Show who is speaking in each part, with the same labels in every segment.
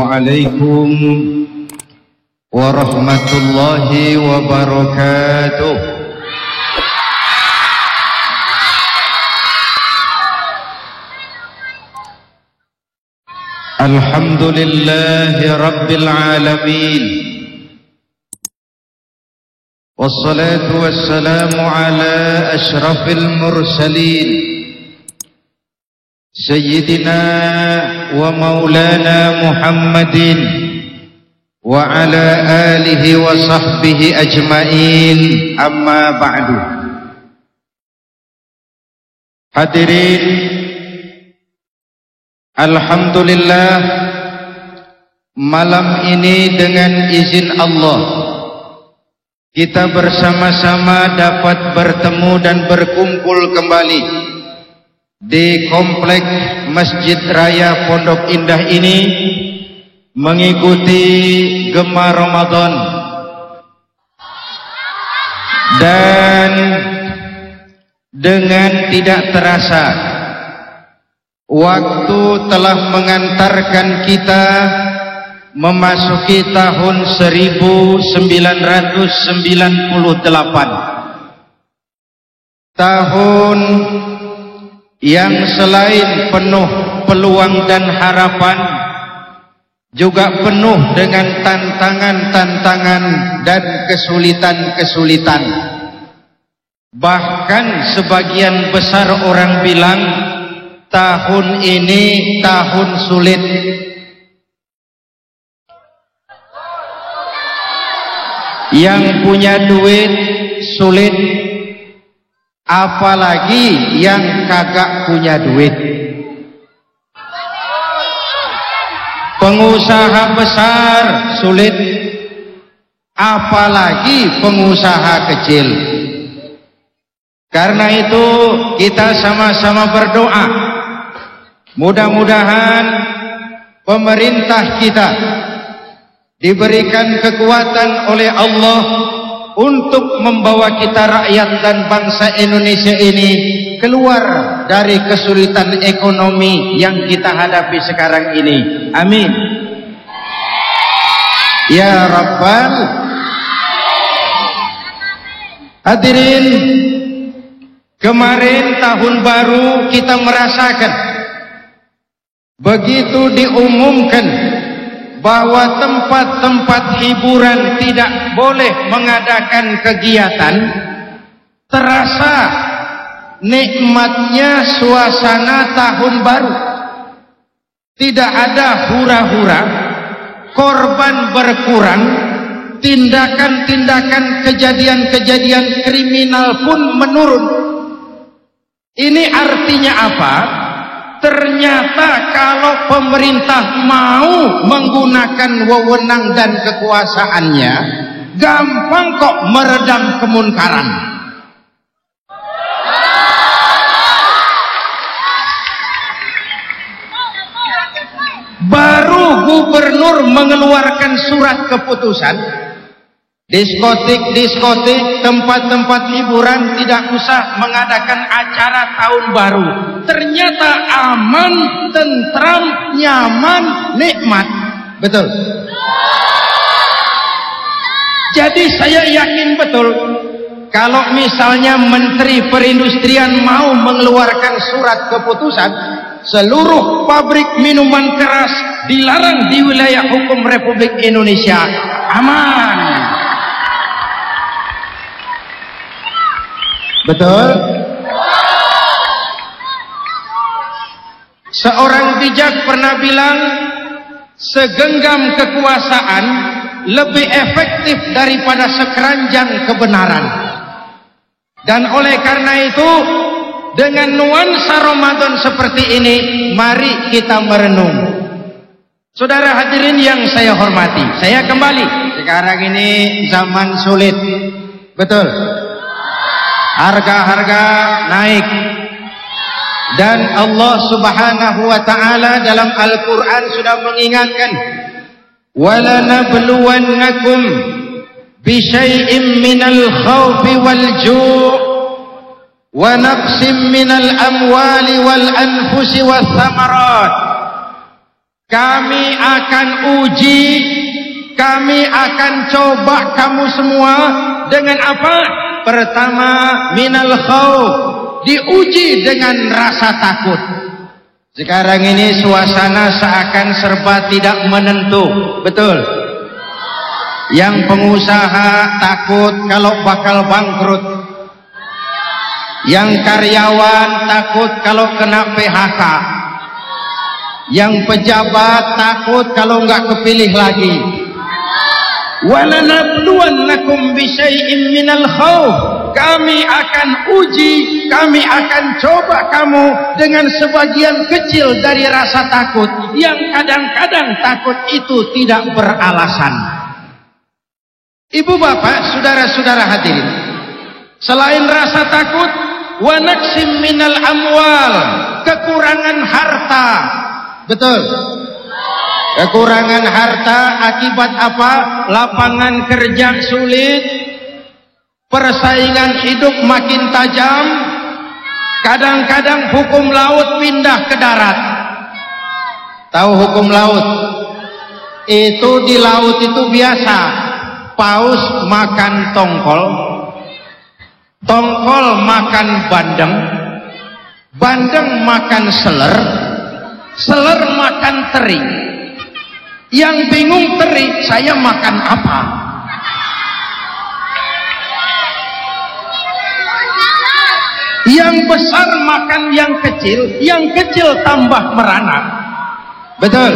Speaker 1: Assalamualaikum warahmatullahi wabarakatuh. Alhamdulillahi rabbil alamin. Wassalatu wassalamu ala ashrafil mursalin Sayyidina wa maulana Muhammadin wa ala alihi wa sahbihi ajmain, amma ba'du. Hadirin, alhamdulillah, malam ini dengan izin Allah kita bersama-sama dapat bertemu dan berkumpul kembali di komplek Masjid Raya Pondok Indah ini mengikuti Gema Ramadan, dan dengan tidak terasa waktu telah mengantarkan kita memasuki tahun 1998, tahun yang selain penuh peluang dan harapan, juga penuh dengan tantangan-tantangan dan kesulitan-kesulitan. Bahkan sebagian besar orang bilang tahun ini tahun sulit. Yang punya duit sulit, apalagi yang kagak punya duit. Pengusaha besar sulit, apalagi pengusaha kecil. Karena itu kita sama-sama berdoa, mudah-mudahan pemerintah kita diberikan kekuatan oleh Allah untuk membawa kita rakyat dan bangsa Indonesia ini keluar dari kesulitan ekonomi yang kita hadapi sekarang ini. Amin ya Rabbal. Hadirin, kemarin tahun baru kita merasakan begitu diumumkan bahwa tempat-tempat hiburan tidak boleh mengadakan kegiatan, terasa nikmatnya suasana tahun baru. Tidak ada hura-hura, korban berkurang, tindakan-tindakan kejadian-kejadian kriminal pun menurun. Ini artinya apa? Ternyata kalau pemerintah mau menggunakan wewenang dan kekuasaannya, gampang kok meredam kemunkaran. Baru gubernur mengeluarkan surat keputusan, diskotik, tempat-tempat hiburan tidak usah mengadakan acara tahun baru. Ternyata aman, tentram, nyaman, nikmat. Betul. Jadi saya yakin betul, kalau misalnya Menteri Perindustrian mau mengeluarkan surat keputusan, seluruh pabrik minuman keras dilarang di wilayah hukum Republik Indonesia, aman. Betul? Seorang bijak pernah bilang, segenggam kekuasaan lebih efektif daripada sekeranjang kebenaran. Dan oleh karena itu, dengan nuansa Ramadan seperti ini, mari kita merenung. Saudara hadirin yang saya hormati, saya kembali. Sekarang ini zaman sulit. Betul? Harga-harga naik, dan Allah Subhanahu wa ta'ala dalam Al-Quran sudah mengingatkan, وَلَنَبْلُوَنَّكُمْ بِشَيْءٍ مِّنَ الْخَوْفِ وَالْجُوعِ وَنَقْصٍ مِّنَ الْأَمْوَالِ وَالْأَنْفُسِ وَالثَّمَرَاتِ Kami akan uji, kami akan coba kamu semua dengan apa? Pertama, minal khauf, diuji dengan rasa takut. Sekarang ini suasana seakan serba tidak menentu, betul? Yang pengusaha takut kalau bakal bangkrut, yang karyawan takut kalau kena PHK, yang pejabat takut kalau nggak kepilih lagi. Walanabluwannakum bisyai'im minal khauf, kami akan uji, kami akan coba kamu dengan sebagian kecil dari rasa takut yang kadang-kadang takut itu tidak beralasan. Ibu bapak, saudara-saudara hadirin, selain rasa takut, wa naqsim minal amwal, kekurangan harta. Betul? Kekurangan harta akibat apa? Lapangan kerja sulit, persaingan hidup makin tajam, kadang-kadang hukum laut pindah ke darat. Tahu hukum laut? Itu di laut itu biasa, paus makan tongkol, tongkol makan bandeng, bandeng makan seler, seler makan teri. Yang bingung teri, saya makan apa? Yang besar makan yang kecil tambah merana. Betul?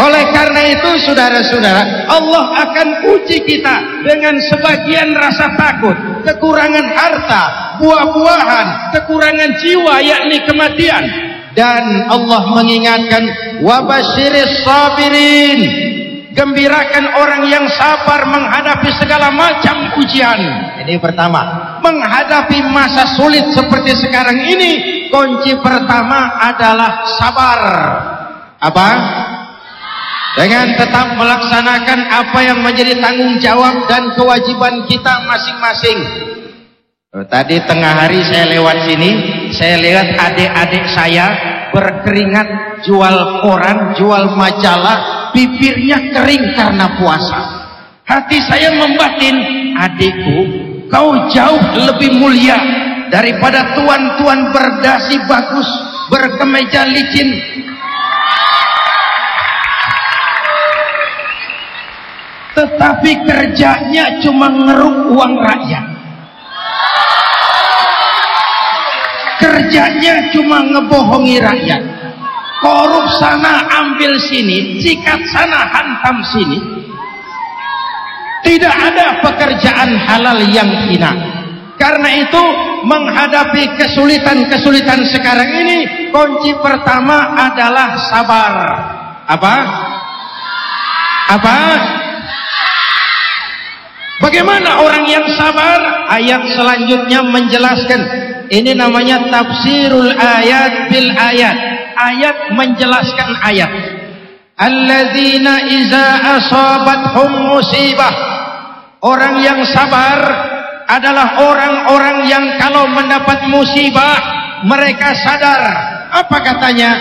Speaker 1: Oleh karena itu saudara-saudara, Allah akan uji kita dengan sebagian rasa takut, kekurangan harta, buah-buahan, kekurangan jiwa yakni kematian. Dan Allah mengingatkan, wabasyiris sabirin, gembirakan orang yang sabar menghadapi segala macam ujian. Ini pertama, menghadapi masa sulit seperti sekarang ini, kunci pertama adalah sabar. Apa? Dengan tetap melaksanakan apa yang menjadi tanggung jawab dan kewajiban kita masing-masing. Tadi tengah hari saya lewat sini, saya lihat adik-adik saya berkeringat jual koran, jual majalah, bibirnya kering karena puasa. Hati saya membatin, adikku, kau jauh lebih mulia daripada tuan-tuan berdasi bagus, berkemeja licin. Tetapi kerjanya cuma ngeruk uang rakyat. Kerjanya cuma ngebohongi rakyat. Korup sana ambil sini, sikat sana hantam sini. Tidak ada pekerjaan halal yang hina. Karena itu menghadapi kesulitan-kesulitan sekarang ini, kunci pertama adalah sabar. Apa? Apa? Bagaimana orang yang sabar? Ayat selanjutnya menjelaskan. Ini namanya tafsirul ayat bil ayat. Ayat menjelaskan ayat. Alladzina iza asabathum musibah. Orang yang sabar adalah orang-orang yang kalau mendapat musibah mereka sadar. Apa katanya?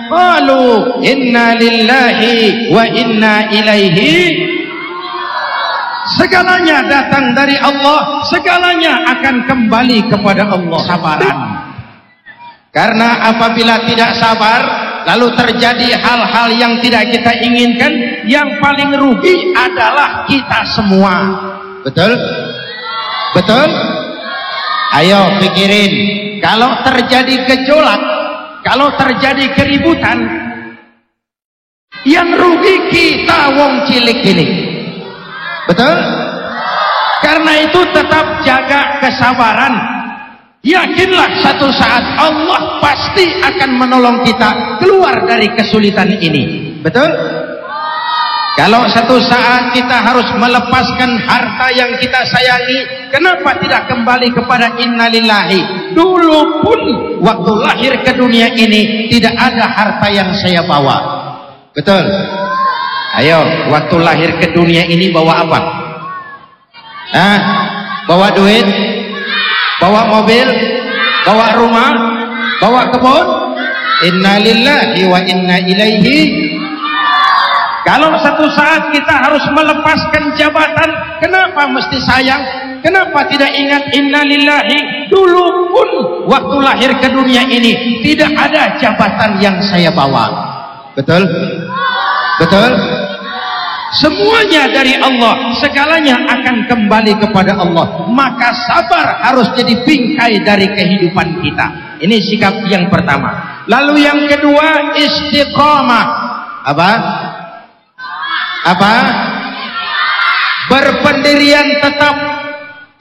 Speaker 1: Qalu inna lillahi wa inna ilaihi. Segalanya datang dari Allah, segalanya akan kembali kepada Allah. Sabaran. Karena apabila tidak sabar, lalu terjadi hal-hal yang tidak kita inginkan, yang paling rugi adalah kita semua. Betul? Betul? Ayo pikirin, kalau terjadi gejolak, kalau terjadi keributan, yang rugi kita wong cilik ini. Betul? Karena itu tetap jaga kesabaran. Yakinlah satu saat Allah pasti akan menolong kita keluar dari kesulitan ini. Betul? Kalau satu saat kita harus melepaskan harta yang kita sayangi, kenapa tidak kembali kepada innalillahi? Dulu pun waktu lahir ke dunia ini tidak ada harta yang saya bawa. Betul? Ayo, waktu lahir ke dunia ini bawa apa? Hah? Bawa duit? Bawa mobil? Bawa rumah? Bawa kebun? Inna lillahi wa inna ilaihi. Kalau satu saat kita harus melepaskan jabatan, kenapa mesti sayang? Kenapa tidak ingat inna lillahi? Dulu pun waktu lahir ke dunia ini tidak ada jabatan yang saya bawa. Betul? Betul? Semuanya dari Allah, segalanya akan kembali kepada Allah. Maka sabar harus jadi bingkai dari kehidupan kita. Ini sikap yang pertama. Lalu yang kedua, istiqamah. Apa? Apa? Berpendirian tetap,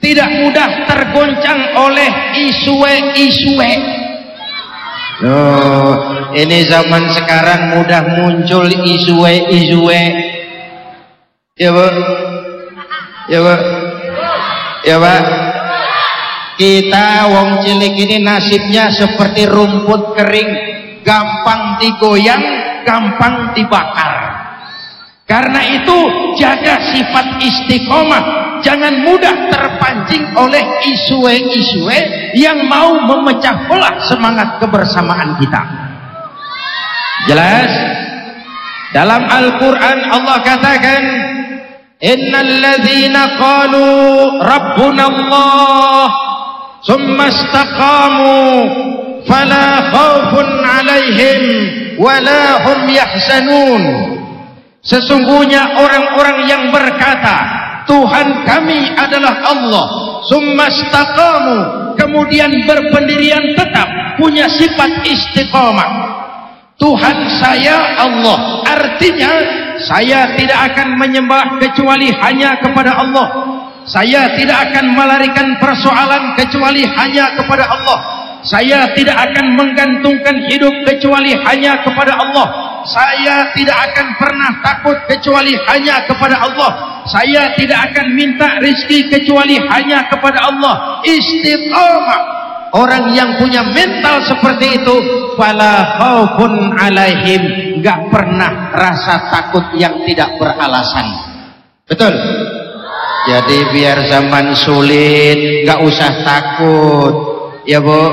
Speaker 1: tidak mudah tergoncang oleh isue-isue. Oh, ini zaman sekarang mudah muncul isue-isue. Ya Bu, ya Bu, ya Pak. Kita wong cilik ini nasibnya seperti rumput kering, gampang digoyang, gampang dibakar. Karena itu jaga sifat istiqomah, jangan mudah terpancing oleh isue-isue yang mau memecah belah semangat kebersamaan kita. Jelas? Dalam Al-Quran Allah katakan, innal ladzina qalu rabbuna Allah summa istaqamu fala khaufun alaihim wala hum yahzanun. Sesungguhnya orang-orang yang berkata Tuhan kami adalah Allah, summa istaqamu, kemudian berpendirian tetap, punya sifat istiqamah. Tuhan saya Allah, artinya saya tidak akan menyembah kecuali hanya kepada Allah. Saya tidak akan melarikan persoalan kecuali hanya kepada Allah. Saya tidak akan menggantungkan hidup kecuali hanya kepada Allah. Saya tidak akan pernah takut kecuali hanya kepada Allah. Saya tidak akan minta rezeki kecuali hanya kepada Allah. Istiqamah. Orang yang punya mental seperti itu, fala khaufun alaihim, enggak pernah rasa takut yang tidak beralasan. Betul? Jadi biar zaman sulit enggak usah takut. Ya Bu,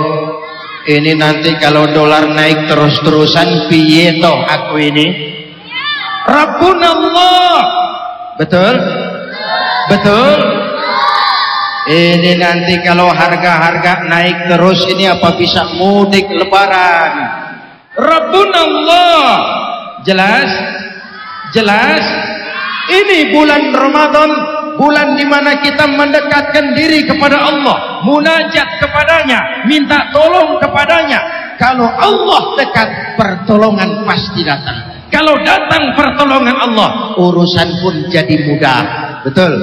Speaker 1: ini nanti kalau dolar naik terus-terusan piye toh aku ini? Rabbunallah. Betul? Betul? Ini nanti kalau harga-harga naik terus ini apa bisa mudik lebaran? Rabbunallah. Jelas? Jelas? Ini bulan Ramadan, bulan di mana kita mendekatkan diri kepada Allah, munajat kepadanya, minta tolong kepadanya. Kalau Allah dekat, pertolongan pasti datang. Kalau datang pertolongan Allah, urusan pun jadi mudah. Betul?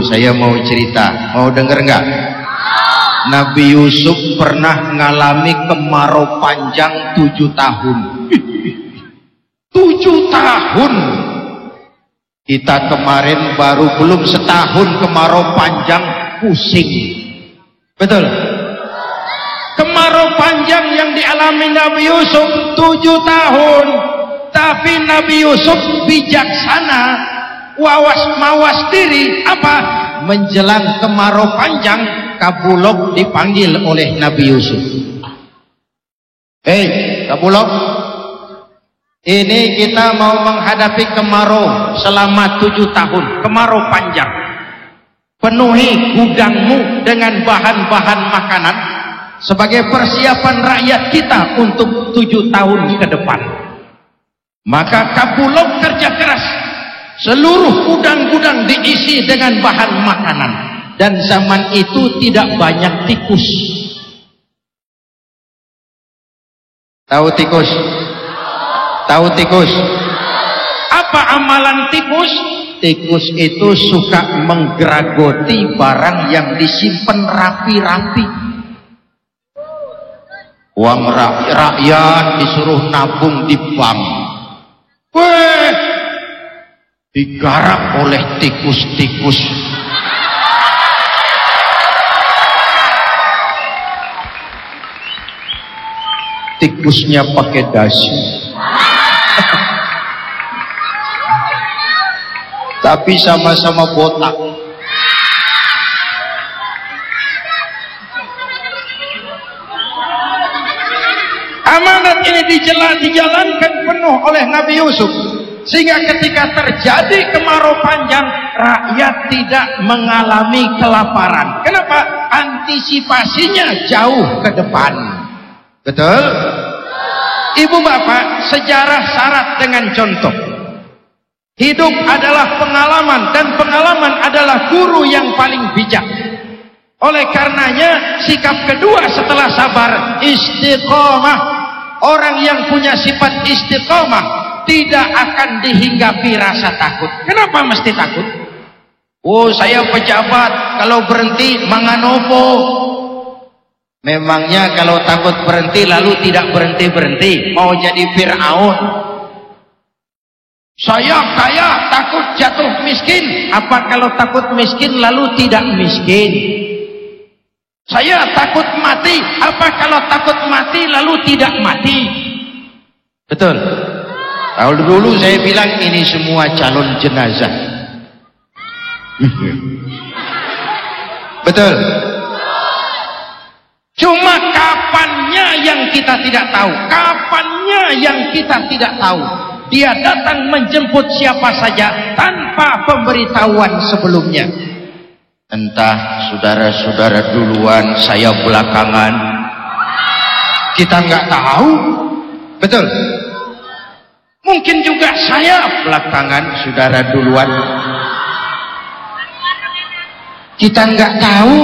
Speaker 1: Saya mau cerita, mau denger nggak? Nabi Yusuf pernah mengalami kemarau panjang 7 tahun. 7 tahun. Kita kemarin baru belum setahun kemarau panjang, pusing. Betul? Kemarau panjang yang dialami Nabi Yusuf 7 tahun. Tapi Nabi Yusuf bijaksana, mawas diri. Apa? Menjelang kemarau panjang, Kabulok dipanggil oleh Nabi Yusuf. Hei Kabulok, ini kita mau menghadapi kemarau selama 7 tahun, kemarau panjang. Penuhi gudangmu dengan bahan-bahan makanan sebagai persiapan rakyat kita untuk 7 tahun ke depan. Maka Kabulok kerja keras, seluruh gudang-gudang diisi dengan bahan makanan. Dan zaman itu tidak banyak tikus. Tahu tikus? Tahu tikus? Apa amalan tikus? Tikus itu suka menggeragoti barang yang disimpan rapi-rapi. Uang rakyat disuruh nabung di bank. Weh, digarap oleh tikus-tikus. Tikusnya pakai dasi. Tapi sama-sama botak. dijalankan penuh oleh Nabi Yusuf, sehingga ketika terjadi kemarau panjang, rakyat tidak mengalami kelaparan. Kenapa? Antisipasinya jauh ke depan. Betul? Ibu bapak, sejarah syarat dengan contoh. Hidup adalah pengalaman, dan pengalaman adalah guru yang paling bijak. Oleh karenanya, sikap kedua setelah sabar, istiqomah. Orang yang punya sifat istiqomah tidak akan dihinggapi rasa takut. Kenapa mesti takut? Oh, saya pejabat, kalau berhenti manganopo. Memangnya kalau takut berhenti lalu tidak berhenti-berhenti, mau jadi Fir'aun? Saya kaya, takut jatuh miskin. Apa kalau takut miskin lalu tidak miskin? Saya takut mati. Apa kalau takut mati lalu tidak mati? Betul? Kalau dulu saya bilang ini semua calon jenazah. Betul? Cuma kapannya yang kita tidak tahu. Kapannya yang kita tidak tahu. Dia datang menjemput siapa saja tanpa pemberitahuan sebelumnya. Entah saudara-saudara duluan, saya belakangan. Kita nggak tahu. Betul? Mungkin juga saya belakangan, saudara duluan. Kita nggak tahu.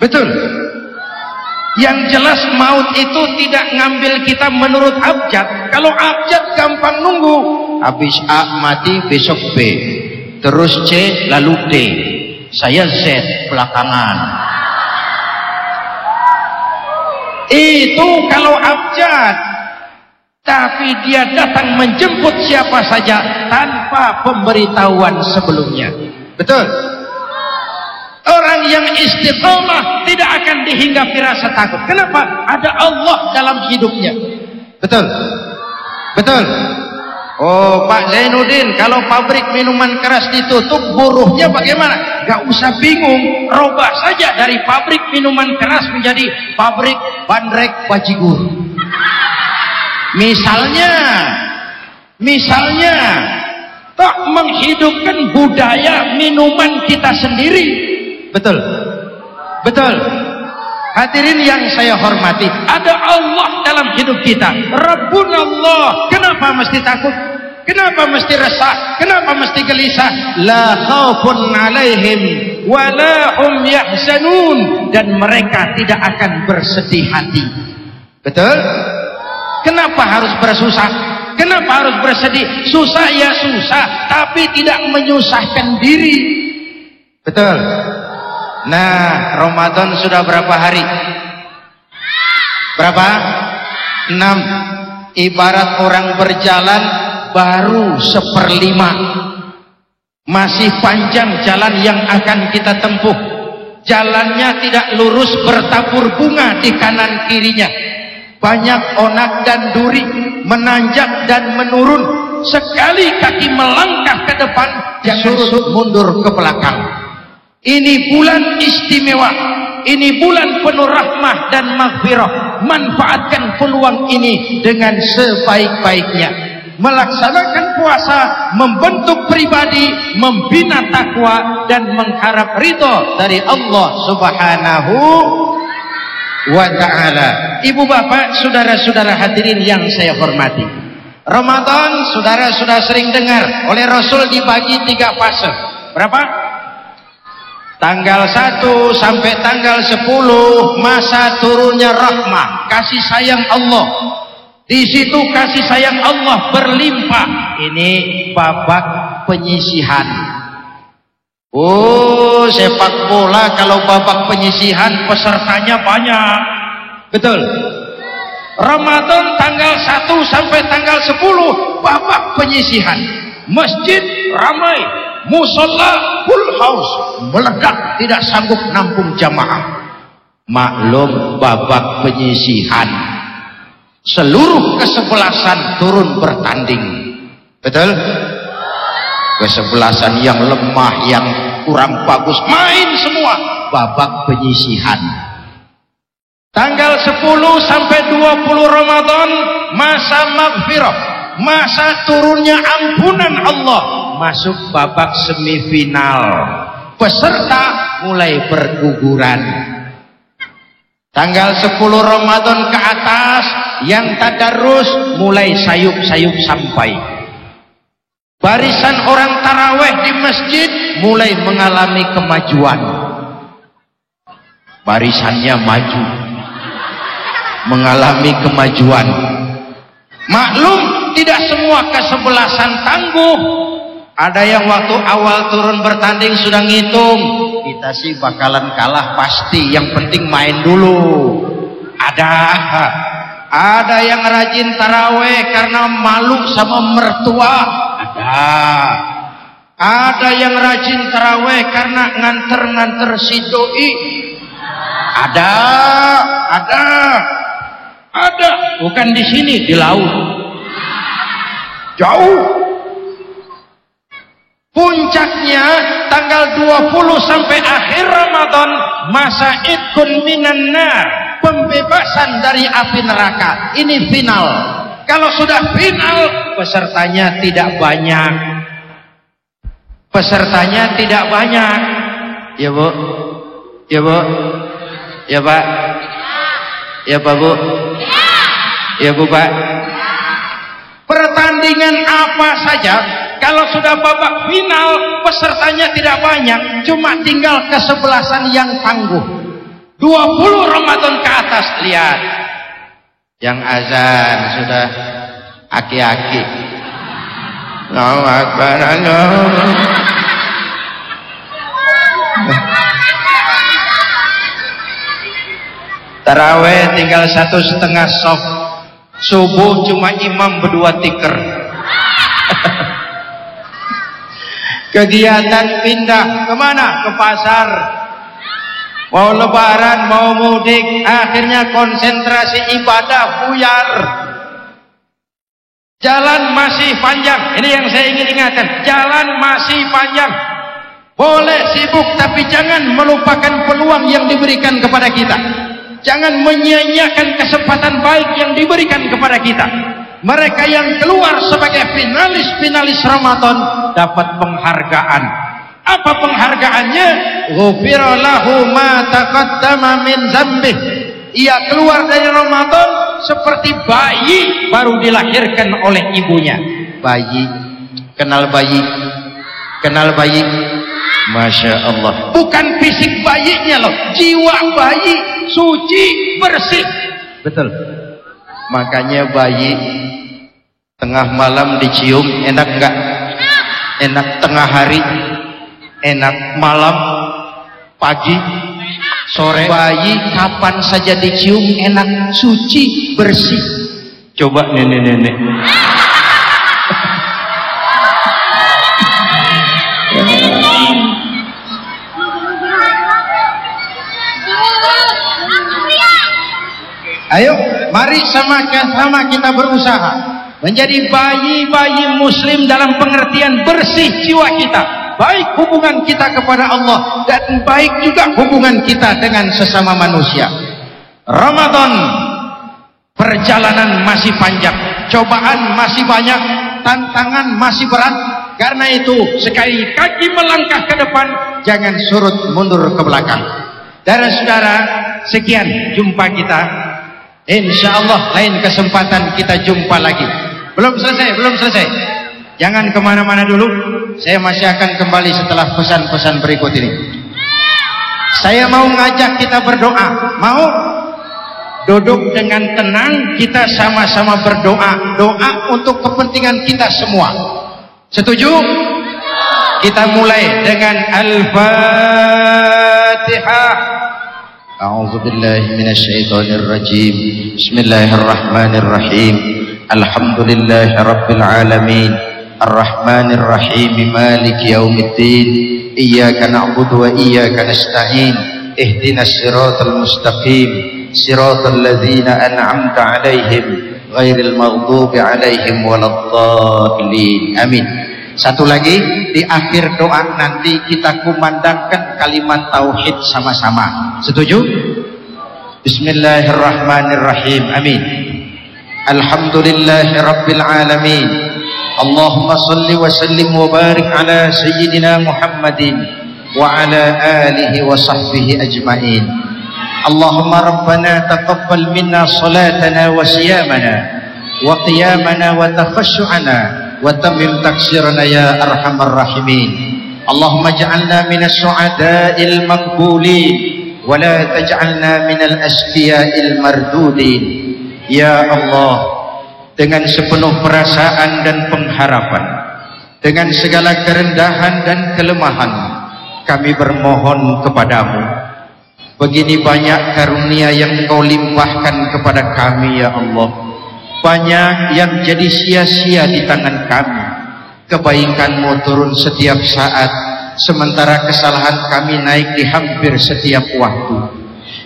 Speaker 1: Betul? Yang jelas maut itu tidak ngambil kita menurut abjad. Kalau abjad gampang nunggu. Habis A mati, besok B. Terus C, lalu D. Saya Z belakangan. Itu kalau abjad. Tapi dia datang menjemput siapa saja tanpa pemberitahuan sebelumnya. Betul? Orang yang istiqomah tidak akan dihinggapi rasa takut. Kenapa? Ada Allah dalam hidupnya. Betul? Betul? Oh, Pak Zainuddin, kalau pabrik minuman keras ditutup, buruhnya bagaimana? Gak usah bingung, robah saja dari pabrik minuman keras menjadi pabrik bandrek bajigur. Misalnya, tak menghidupkan budaya minuman kita sendiri. Betul? Betul? Hadirin yang saya hormati, ada Allah dalam hidup kita. Rabbunallah. Kenapa mesti takut? Kenapa mesti resah? Kenapa mesti gelisah? La khaufun alaihim wa la hum yahzanun. Dan mereka tidak akan bersedih hati. Betul? Kenapa harus bersusah? Kenapa harus bersedih? Susah ya susah, tapi tidak menyusahkan diri. Betul? Nah, Ramadan sudah berapa hari? Berapa? 6. Ibarat orang berjalan baru 1/5. Masih panjang jalan yang akan kita tempuh. Jalannya tidak lurus, bertabur bunga di kanan kirinya. Banyak onak dan duri, menanjak dan menurun. Sekali kaki melangkah ke depan, jangan mundur ke belakang. Ini bulan istimewa. Ini bulan penuh rahmah dan maghfirah. Manfaatkan peluang ini dengan sebaik-baiknya. Melaksanakan puasa, membentuk pribadi, membina takwa, dan mengharap ridho dari Allah Subhanahu wa ta'ala. Ibu bapak, saudara-saudara hadirin yang saya hormati, Ramadan saudara sudah sering dengar oleh Rasul dibagi 3 fase. Berapa? Tanggal 1 sampai tanggal 10 masa turunnya rahmah, kasih sayang Allah. Di situ kasih sayang Allah berlimpah. Ini babak penyisihan. Oh, sepak bola kalau babak penyisihan pesertanya banyak. Betul? Ramadan tanggal 1 sampai tanggal 10 babak penyisihan. Masjid ramai, musola full house, meledak, tidak sanggup nampung jamaah. Maklum babak penyisihan, seluruh kesebelasan turun bertanding. Betul? Kesebelasan yang lemah, yang kurang bagus, main semua. Babak penyisihan. Tanggal 10 sampai 20 Ramadan masa maghfirah, masa turunnya ampunan Allah, masuk babak semifinal. Peserta mulai berguguran. Tanggal 10 Ramadan ke atas yang tadarus mulai sayup-sayup sampai. Barisan orang taraweh di masjid mulai mengalami kemajuan. Barisannya maju, mengalami kemajuan. Maklum tidak semua kesebelasan tangguh. Ada yang waktu awal turun bertanding sudah ngitung, kita sih bakalan kalah pasti, yang penting main dulu. Ada yang rajin taraweh karena malu sama mertua. Ada yang rajin taraweh karena nganter-nganter si doi. Ada. Bukan di sini, di laut. Jauh. Puncaknya tanggal 20 sampai akhir Ramadan masa idkun minan nar, pembebasan dari api neraka. Ini final. Kalau sudah final, pesertanya tidak banyak. Pesertanya tidak banyak. Ya Bu? Ya Bu? Ya Pak? Ya Pak Bu? Ya Bu Pak? Pertandingan apa saja, kalau sudah babak final, pesertanya tidak banyak, cuma tinggal kesebelasan yang tangguh. 20 Ramadan ke atas, lihat. Yang azan sudah aki-aki. Allahu Akbar, taraweh tinggal 1,5 sof. Subuh cuma imam berdua tikar. Kegiatan pindah kemana? Ke pasar. Mau lebaran, mau mudik, akhirnya konsentrasi ibadah buyar. Jalan masih panjang. Ini yang saya ingin ingatkan. Jalan masih panjang. Boleh sibuk, tapi jangan melupakan peluang yang diberikan kepada kita. Jangan menyia-nyiakan kesempatan baik yang diberikan kepada kita. Mereka yang keluar sebagai finalis Ramadan dapat penghargaan. Apa penghargaannya? Ghufira lahu ma taqaddama min dzambih. Ia keluar dari Ramadan seperti bayi baru dilahirkan oleh ibunya. Bayi, kenal bayi? Kenal bayi? Masya Allah. Bukan fisik bayinya loh, jiwa bayi suci, bersih. Betul. Makanya bayi tengah malam dicium enak enggak? Enak. Tengah hari enak, malam, pagi, sore. Bayi kapan saja dicium enak, suci, bersih. Coba nenek-nenek. Ayo, mari sama-sama kita berusaha menjadi bayi-bayi muslim dalam pengertian bersih jiwa kita, baik hubungan kita kepada Allah dan baik juga hubungan kita dengan sesama manusia. Ramadan, perjalanan masih panjang, cobaan masih banyak, tantangan masih berat. Karena itu sekali kaki melangkah ke depan, jangan surut mundur ke belakang. Saudara, sekian jumpa kita. Insya Allah lain kesempatan kita jumpa lagi. Belum selesai. Jangan kemana-mana dulu. Saya masih akan kembali setelah pesan-pesan berikut ini. Saya mau ngajak kita berdoa. Mau? Duduk dengan tenang, kita sama-sama berdoa. Doa untuk kepentingan kita semua. Setuju? Kita mulai dengan Al-Fatihah. أعوذ بالله من الشيطان الرجيم بسم الله الرحمن الرحيم الحمد لله رب العالمين الرحمن الرحيم مالك يوم الدين إياك نعبد وإياك نستعين اهدنا الصراط المستقيم صراط الذين أنعمت عليهم غير المغضوب عليهم ولا الضالين آمين. Satu lagi, di akhir doa nanti kita kumandangkan kalimat tauhid sama-sama. Setuju? Bismillahirrahmanirrahim. Amin. Alhamdulillahi rabbil alamin. Allahumma salli wa sallim wa barik ala sayyidina Muhammadin wa ala alihi wa sahbihi ajma'in. Allahumma rabbana taqabbal minna salatana wa siyamana wa qiyamana wa takhashu'ana wa tammim taksirana ya arhamar rahimin. Allahumma ja'alna minas su'ada'il maqbulin wa la taj'alna minal asqiya'il mardudin. Ya Allah, dengan sepenuh perasaan dan pengharapan, dengan segala kerendahan dan kelemahan, kami bermohon kepadamu. Begini banyak karunia yang Kau limpahkan kepada kami ya Allah. Banyak yang jadi sia-sia di tangan kami. Kebaikan-Mu turun setiap saat, sementara kesalahan kami naik di hampir setiap waktu.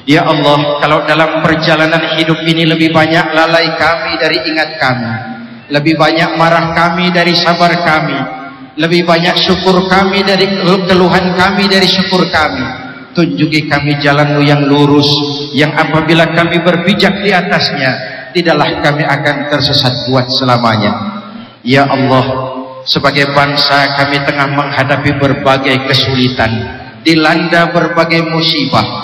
Speaker 1: Ya Allah, kalau dalam perjalanan hidup ini lebih banyak lalai kami dari ingat kami, lebih banyak marah kami dari sabar kami, lebih banyak syukur kami dari keluhan kami dari syukur kami. Tunjuki kami jalan-Mu yang lurus, yang apabila kami berpijak di atasnya, tidaklah kami akan tersesat buat selamanya. Ya Allah, sebagai bangsa kami tengah menghadapi berbagai kesulitan, dilanda berbagai musibah.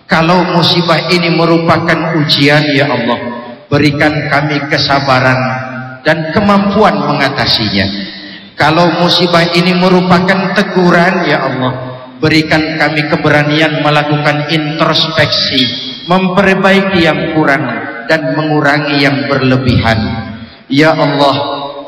Speaker 1: Kalau musibah ini merupakan ujian ya Allah, berikan kami kesabaran dan kemampuan mengatasinya. Kalau musibah ini merupakan teguran ya Allah, berikan kami keberanian melakukan introspeksi, memperbaiki yang kurang dan mengurangi yang berlebihan. Ya Allah,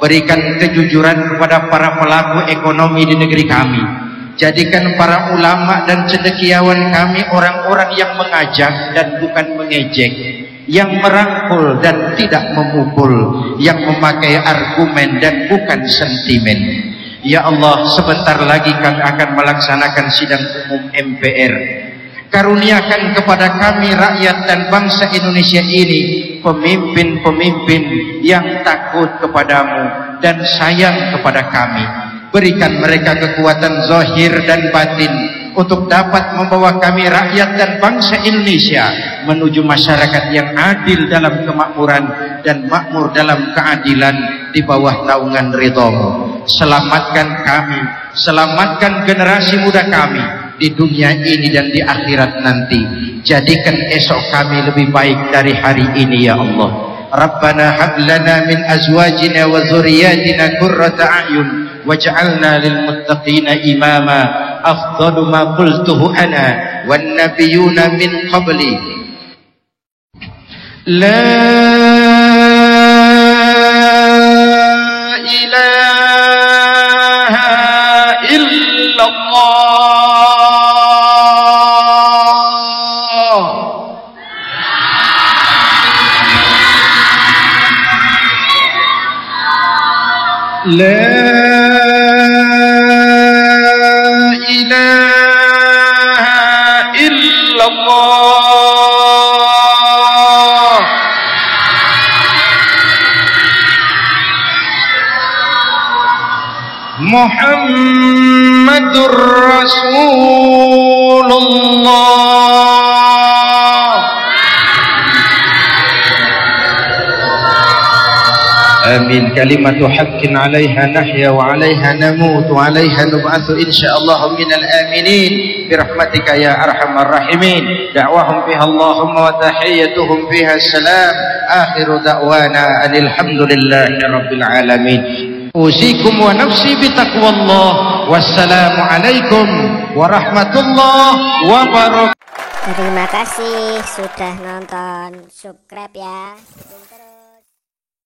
Speaker 1: berikan kejujuran kepada para pelaku ekonomi di negeri kami. Jadikan para ulama dan cendekiawan kami orang-orang yang mengajak dan bukan mengejek, yang merangkul dan tidak memukul, yang memakai argumen dan bukan sentimen. Ya Allah, sebentar lagi kami akan melaksanakan sidang umum MPR. Karuniakan kepada kami rakyat dan bangsa Indonesia ini pemimpin-pemimpin yang takut kepadamu dan sayang kepada kami. Berikan mereka kekuatan zahir dan batin untuk dapat membawa kami rakyat dan bangsa Indonesia menuju masyarakat yang adil dalam kemakmuran dan makmur dalam keadilan di bawah naungan ridha-Mu. Selamatkan kami, selamatkan generasi muda kami di dunia ini dan di akhirat nanti. Jadikan esok kami lebih baik dari hari ini ya Allah. Rabbana hab lana min azwajina wa dzurriyyatina qurrata a'yun waj'alna lil muttaqina imama. Afdalu ma qultuhu ana wan nabiyyuna min qabli. La ilaha illallah. La ilaha illallah. Muhammadur Rasulullah. Amin. Kalimatu haqqin 'alaiha nahya wa 'alaiha namut wa 'alaiha nub'atsu insyaallah minal aminin birahmatika ya arhamar rahimin. Da'wahum fiha Allahumma wa tahiyyatuhum fiha salam. Akhiru da'wana alhamdulillahi rabbil alamin. Usikum wa nafsi bitaqwallah. Wassalamu alaikum warahmatullahi wabarakatuh.
Speaker 2: Terima kasih sudah nonton. Subscribe ya.